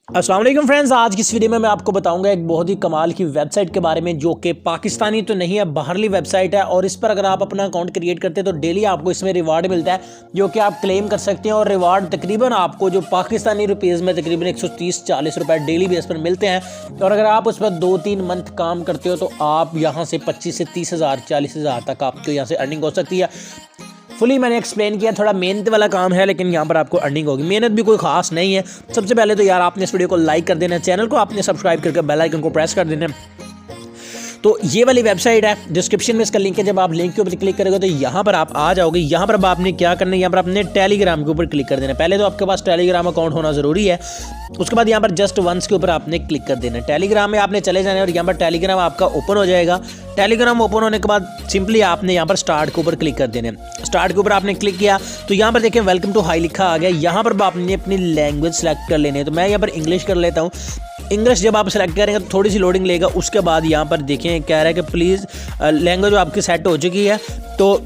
अस्सलाम वालेकुम फ्रेंड्स, आज की इस वीडियो में मैं आपको बताऊंगा एक बहुत ही कमाल की वेबसाइट के बारे में जो कि पाकिस्तानी तो नहीं है, बाहरली वेबसाइट है। और इस पर अगर आप अपना अकाउंट क्रिएट करते हैं तो डेली आपको इसमें रिवार्ड मिलता है जो कि आप क्लेम कर सकते हैं। और रिवार्ड तकरीबन आपको जो पाकिस्तानी रुपीज़ में तकरीबन 130-40 रुपये डेली बेस पर मिलते हैं। और अगर आप उस पर 2-3 मंथ काम करते हो तो आप यहाँ से 25 से 30 हज़ार 40 हज़ार तक आपको यहाँ से अर्निंग हो सकती है। फुली मैंने एक्सप्लेन किया, थोड़ा मेहनत वाला काम है लेकिन यहाँ पर आपको अर्निंग होगी। मेहनत भी कोई खास नहीं है। सबसे पहले तो यार आपने इस वीडियो को लाइक कर देना है, चैनल को आपने सब्सक्राइब करके बेल आइकन को प्रेस कर देना है। तो ये वाली वेबसाइट है, डिस्क्रिप्शन में इसका लिंक है। जब आप लिंक के ऊपर क्लिक करोगे तो यहाँ पर आप आ जाओगे। यहाँ पर अब आपने क्या करना है, यहाँ पर आपने टेलीग्राम के ऊपर क्लिक कर देना है। पहले तो आपके पास टेलीग्राम अकाउंट होना ज़रूरी है। उसके बाद यहाँ पर जस्ट वंस के ऊपर आपने क्लिक कर देना है। टेलीग्राम में आपने चले जाना है और यहाँ पर टेलीग्राम आपका ओपन हो जाएगा। टेलीग्राम ओपन होने के बाद सिंपली आपने यहाँ पर स्टार्ट के ऊपर क्लिक कर देना है। स्टार्ट के ऊपर आपने क्लिक किया तो यहाँ पर देखें वेलकम टू हाई लिखा आ गया। यहाँ पर आपने अपनी लैंग्वेज सेलेक्ट कर लेनी है। तो मैं यहाँ पर इंग्लिश कर लेता हूँ। इंग्लिश जब आप सेलेक्ट करेंगे तो थोड़ी सी लोडिंग लेगा। उसके बाद यहाँ पर देखें कह रहा है कि प्लीज़ लैंग्वेज आपकी सेट हो चुकी है। तो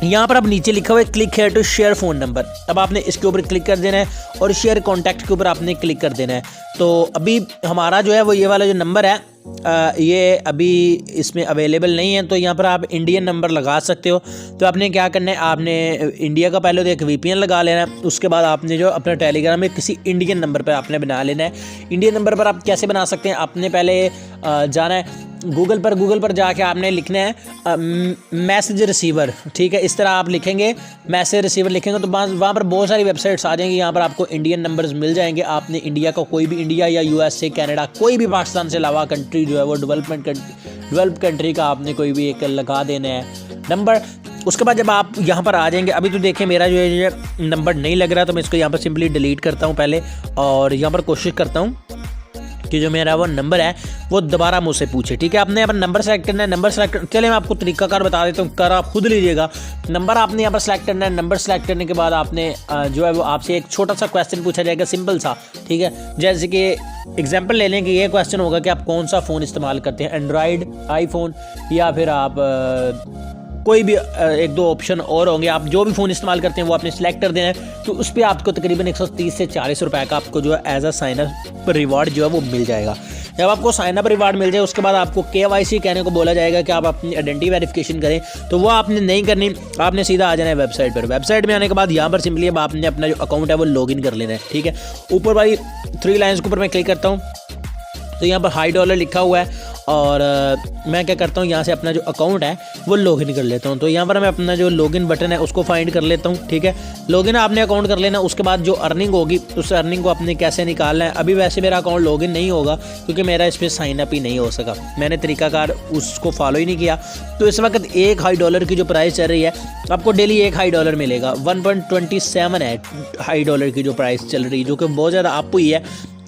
यहाँ पर अब नीचे लिखा हुआ है click here to share phone number. अब आपने इसके ऊपर क्लिक कर देना है और शेयर कॉन्टैक्ट के ऊपर आपने क्लिक कर देना है। तो अभी हमारा जो है वो ये वाला जो नंबर है ये अभी इसमें अवेलेबल नहीं है। तो यहाँ पर आप इंडियन नंबर लगा सकते हो। तो आपने क्या करना है, आपने इंडिया का पहले तो एक VPN लगा लेना है। उसके बाद आपने जो अपना टेलीग्राम में किसी इंडियन नंबर पर आपने बना लेना है। इंडियन नंबर पर आप कैसे बना सकते हैं, आपने पहले जाना है गूगल पर जाके आपने लिखना है मैसेज रिसीवर। ठीक है, इस तरह आप लिखेंगे मैसेज रिसीवर लिखेंगे तो वहाँ पर बहुत सारी वेबसाइट्स आ जाएंगी। यहाँ पर आपको इंडियन नंबर्स मिल जाएंगे। आपने इंडिया का कोई भी, इंडिया या USA कनाडा कोई भी पाकिस्तान से अलावा कंट्री जो है वो डेवलप कंट्री का आपने कोई भी एक लगा देना है नंबर। उसके बाद जब आप यहाँ पर आ जाएंगे, अभी तो देखें मेरा जो है नंबर नहीं लग रहा तो मैं इसको यहाँ पर सिंपली डिलीट करता हूँ पहले। और यहाँ पर कोशिश करता हूँ कि जो मेरा वो नंबर है वो दोबारा मुझसे पूछे। ठीक है, आपने यहाँ पर नंबर सेलेक्ट करना है। नंबर सेलेक्ट चले मैं आपको तरीकाकार बता देता हूँ, कर आप खुद लीजिएगा। नंबर आपने यहाँ पर सेलेक्ट करना है। नंबर सेलेक्ट करने के बाद आपने जो है वो आपसे एक छोटा सा क्वेश्चन पूछा जाएगा, सिंपल सा। ठीक है, जैसे कि एग्जाम्पल ले लें कि ये क्वेश्चन होगा कि आप कौन सा फ़ोन इस्तेमाल करते हैं, एंड्रॉयड, आईफोन या फिर आप कोई भी एक दो ऑप्शन और होंगे। आप जो भी फ़ोन इस्तेमाल करते हैं वो आपने सेलेक्ट कर देना है। तो उस पर आपको तकरीबन 130 से 40 रुपये का आपको जो है as a sign up reward जो है वो मिल जाएगा। जब आपको साइन अप रिवार्ड मिल जाए उसके बाद आपको KYC कहने को बोला जाएगा कि आप अपनी आइडेंटिटी वेरिफिकेशन करें। तो वो आपने नहीं करनी, आपने सीधा आ जाना है वेबसाइट पर। वेबसाइट में आने के बाद यहाँ पर सिंपली अब आपने अपना जो अकाउंट है वो लॉगिन कर लेना है। ठीक है, ऊपर वाली 3 लाइन्स के ऊपर मैं क्लिक करता हूँ तो यहाँ पर $5 लिखा हुआ है। और मैं क्या करता हूँ, यहाँ से अपना जो अकाउंट है वो लॉगिन कर लेता हूँ। तो यहाँ पर मैं अपना जो लॉगिन बटन है उसको फाइंड कर लेता हूँ। ठीक है, लॉगिन आपने अकाउंट कर लेना। उसके बाद जो अर्निंग होगी उस अर्निंग को आपने कैसे निकालना है। अभी वैसे मेरा अकाउंट लॉगिन नहीं होगा क्योंकि मेरा इस पर साइन अप ही नहीं हो सका, मैंने तरीकाकार उसको फॉलो ही नहीं किया। तो इस वक्त एक $5 की जो प्राइस चल रही है, आपको डेली एक $5 मिलेगा। 1.27 है $5 की जो प्राइस चल रही है, जो कि बहुत ज़्यादा अप हुई है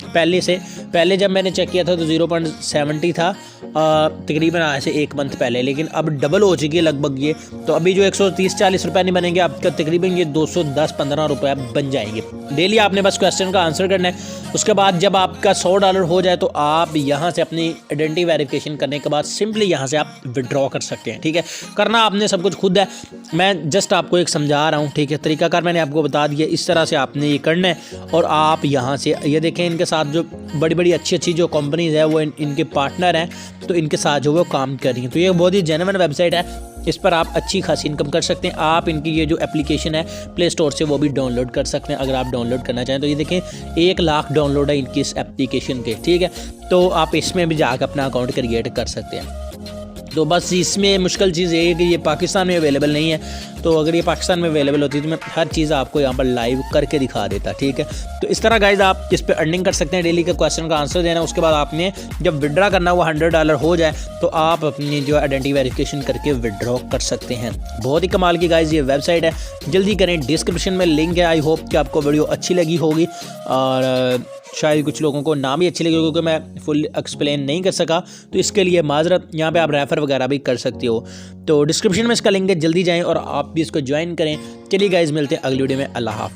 पहले जब मैंने चेक किया था तो 0.70 था तकरीबन आज से 1 मंथ पहले, लेकिन अब डबल हो चुकी है लगभग ये। तो अभी जो 130-40 रुपये नहीं बनेंगे आपका, तकरीबन ये 210-15 रुपये बन जाएंगे। डेली आपने बस क्वेश्चन का आंसर करना है। उसके बाद जब आपका $100 हो जाए तो आप यहाँ से अपनी आइडेंटिटी वेरिफिकेशन करने के बाद सिंपली यहाँ से आप विड्रॉ कर सकते हैं। ठीक है, करना आपने सब कुछ खुद है, मैं जस्ट आपको एक समझा रहा हूँ। ठीक है, तरीकाकार मैंने आपको बता दिया, इस तरह से आपने ये करना है। और आप यहाँ से ये देखें इनके साथ जो बड़ी बड़ी अच्छी जो कंपनीज है वो इनके पार्टनर हैं, तो इनके साथ जो वो काम कर रही हैं। तो ये बहुत ही जेन्युइन वेबसाइट है, इस पर आप अच्छी खासी इनकम कर सकते हैं। आप इनकी ये जो एप्लीकेशन है प्ले स्टोर से वो भी डाउनलोड कर सकते हैं अगर आप डाउनलोड करना चाहें। तो ये देखें 1 लाख डाउनलोड है इनकी इस एप्लीकेशन के। ठीक है, तो आप इसमें भी जाकर अपना अकाउंट क्रिएट कर सकते हैं। तो बस इसमें मुश्किल चीज़ ये है कि ये पाकिस्तान में अवेलेबल नहीं है। तो अगर ये पाकिस्तान में अवेलेबल होती तो मैं हर चीज़ आपको यहाँ पर लाइव करके दिखा देता। ठीक है, तो इस तरह गाइज आप इस पर अर्निंग कर सकते हैं। डेली के क्वेश्चन का आंसर देना, उसके बाद आपने जब विड्रॉ करना वो $100 हो जाए तो आप अपनी जो आइडेंटिटी वेरिफिकेशन करके विड्रॉ कर सकते हैं। बहुत ही कमाल की गाइज ये वेबसाइट है, जल्दी करें, डिस्क्रिप्शन में लिंक है। आई होप कि आपको वीडियो अच्छी लगी होगी और शायद कुछ लोगों को ना भी अच्छी लगी क्योंकि मैं फुल एक्सप्लेन नहीं कर सका, तो इसके लिए माजरत। यहाँ पे आप रेफ़र वगैरह भी कर सकते हो। तो डिस्क्रिप्शन में इसका लिंक है, जल्दी जाएं और आप भी इसको ज्वाइन करें। चलिए गाइज मिलते हैं अगली वीडियो में। अल्लाह हाफ़िज़।